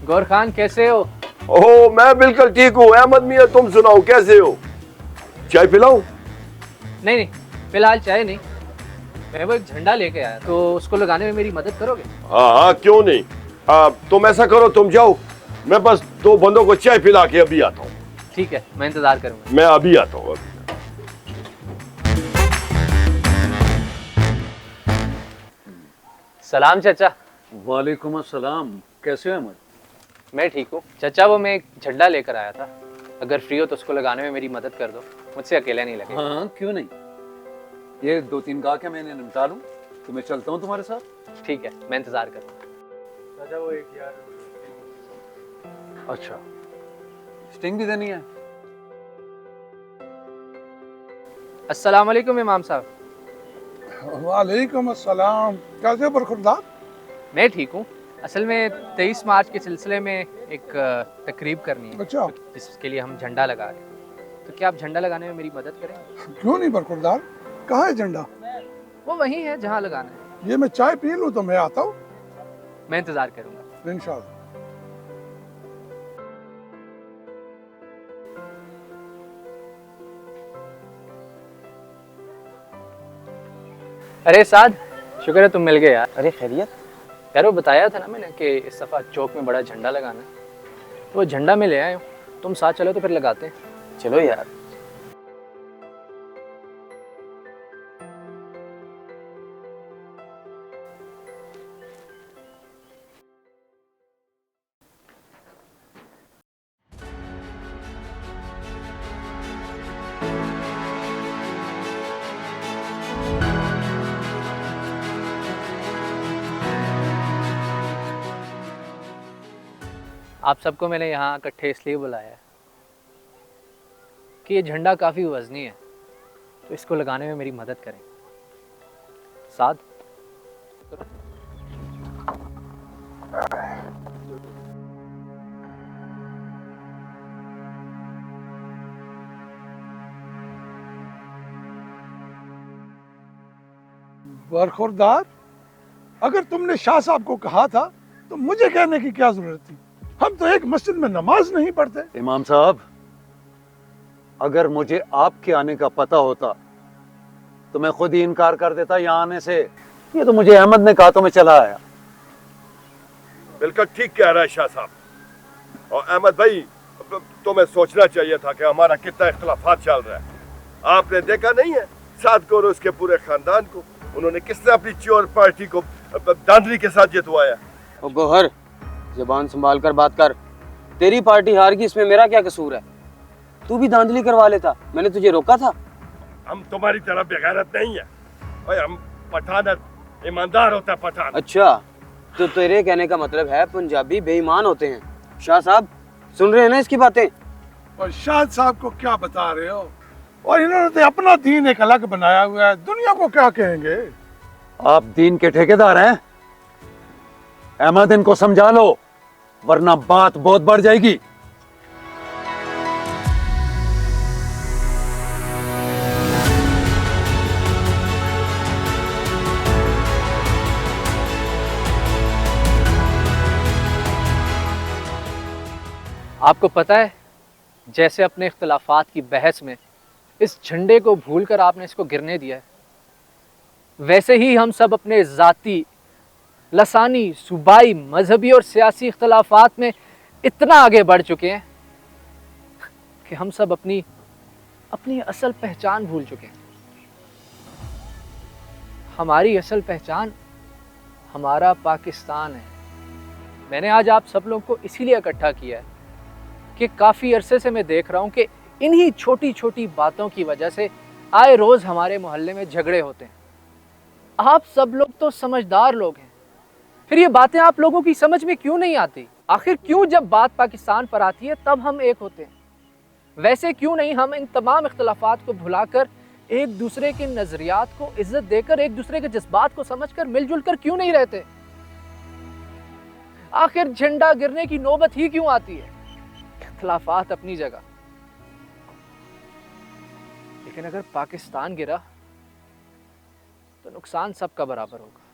गौर खान कैसे हो? ओह मैं बिल्कुल ठीक हूँ। अहमद मियाँ तुम सुनाओ कैसे हो? चाय पिलाऊं? नहीं नहीं, फिलहाल चाय नहीं। मैं वो एक झंडा लेके आया, तो उसको लगाने में मेरी मदद करोगे? हाँ हाँ क्यों नहीं। तुम ऐसा करो, तुम जाओ, मैं बस 2 बंदों को चाय पिला के अभी आता हूँ। ठीक है, मैं इंतजार करूंगा। मैं अभी आता हूँ। सलाम चाचा। वालेकुम अस्सलाम। कैसे हो अहमद? मैं ठीक हूँ चाचा। वो मैं एक झंडा लेकर आया था, अगर फ्री हो तो उसको लगाने में मेरी मदद कर दो, मुझसे अकेला नहीं लगेगा। हाँ क्यों नहीं, ये 2-3 गा के मैंने निपटा लूँ तो मैं चलता हूँ तुम्हारे साथ। ठीक है, मैं इंतजार करूंगा। चाचा वो एक यार अच्छा, स्टिंग भी देनी है? अस्सलाम वालेकुम इमाम साहब। वालेकुम अस्सलाम। कैसे बरखुरदार? मैं ठीक हूँ। असल में 23 मार्च के सिलसिले में एक तकरीब करनी है, अच्छा। जिसके लिए हम झंडा लगा रहे हैं। तो क्या आप झंडा लगाने में मेरी मदद करेंगे? क्यों नहीं बरखुरदार, कहाँ है झंडा? वो वही है जहाँ लगाना है। ये मैं चाय पी लूँ तो मैं आता हूँ मैं इंतजार करूंगा। इंशाल्लाह। अरे साद, शुक्र है तुम मिल गए यार। अरे खैरियत? यार वो बताया था ना मैंने कि इस दफ़ा चौक में बड़ा झंडा लगाना है, तो वो झंडा मैं ले आया हूँ। तुम साथ चलो तो फिर लगाते हैं। चलो यार। आप सबको मैंने यहाँ इकट्ठे इसलिए बुलाया है कि ये झंडा काफ़ी वज़नी है, तो इसको लगाने में मेरी मदद करें। साद, बरखुरदार, अगर तुमने शाह साहब को कहा था तो मुझे कहने की क्या जरूरत थी? हम तो एक मस्जिद में नमाज नहीं पढ़ते। इमाम साहब, अगर मुझे आपके आने का पता होता तो मैं खुद ही इनकार कर देता यहाँ आने से। ये तो मुझे अहमद ने कहा तो मैं चला आया। बिल्कुल ठीक कह रहा है शाह साहब। और अहमद भाई, तुम्हें सोचना चाहिए था कि हमारा कितना इख्तिलाफात चल रहा है। आपने देखा नहीं है साद को और उसके पूरे खानदान को, उन्होंने किस तरह अपनी चोर पार्टी को धांधली के साथ जितवाया। ओ गोहर, जुबान संभाल कर बात कर। तेरी पार्टी हार गई, इसमें मेरा क्या कसूर है? तू भी धांधली करवा लेता, मैंने तुझे रोका था? हम तुम्हारी तरह बेगैरत नहीं है भाई, हम पठान, ईमानदार होता है पठान। अच्छा, तो तेरे कहने का मतलब है पंजाबी बेईमान होते हैं। शाह साहब सुन रहे हैं ना इसकी बातें? और शाह साहब को क्या बता रहे हो? और इन्होंने तो अपना दीन एक अलग बनाया हुआ है, दुनिया को क्या कहेंगे? आप दीन के ठेकेदार हैं? अहमद, इनको समझा लो वरना बात बहुत बढ़ जाएगी। आपको पता है, जैसे अपने इख्तिलाफात की बहस में इस झंडे को भूलकर आपने इसको गिरने दिया है, वैसे ही हम सब अपने ज़ाती, लसानी, सूबाई, मजहबी और सियासी इख्तिलाफात में इतना आगे बढ़ चुके हैं कि हम सब अपनी अपनी असल पहचान भूल चुके हैं। हमारी असल पहचान हमारा पाकिस्तान है। मैंने आज आप सब लोगों को इसीलिए इकट्ठा किया है कि काफ़ी अरसे से मैं देख रहा हूँ कि इन्हीं छोटी छोटी बातों की वजह से आए रोज़ हमारे मोहल्ले में झगड़े होते हैं। आप सब लोग तो समझदार लोग हैं, फिर ये बातें आप लोगों की समझ में क्यों नहीं आती? आखिर क्यों जब बात पाकिस्तान पर आती है तब हम एक होते हैं? वैसे क्यों नहीं हम इन तमाम इख्तिलाफात को भुलाकर एक दूसरे के नज़रियात को इज्जत देकर, एक दूसरे के जज्बात को समझकर मिलजुल कर क्यों नहीं रहते? आखिर झंडा गिरने की नौबत ही क्यों आती है? इख्तिलाफात अपनी जगह, लेकिन अगर पाकिस्तान गिरा तो नुकसान सबका बराबर होगा।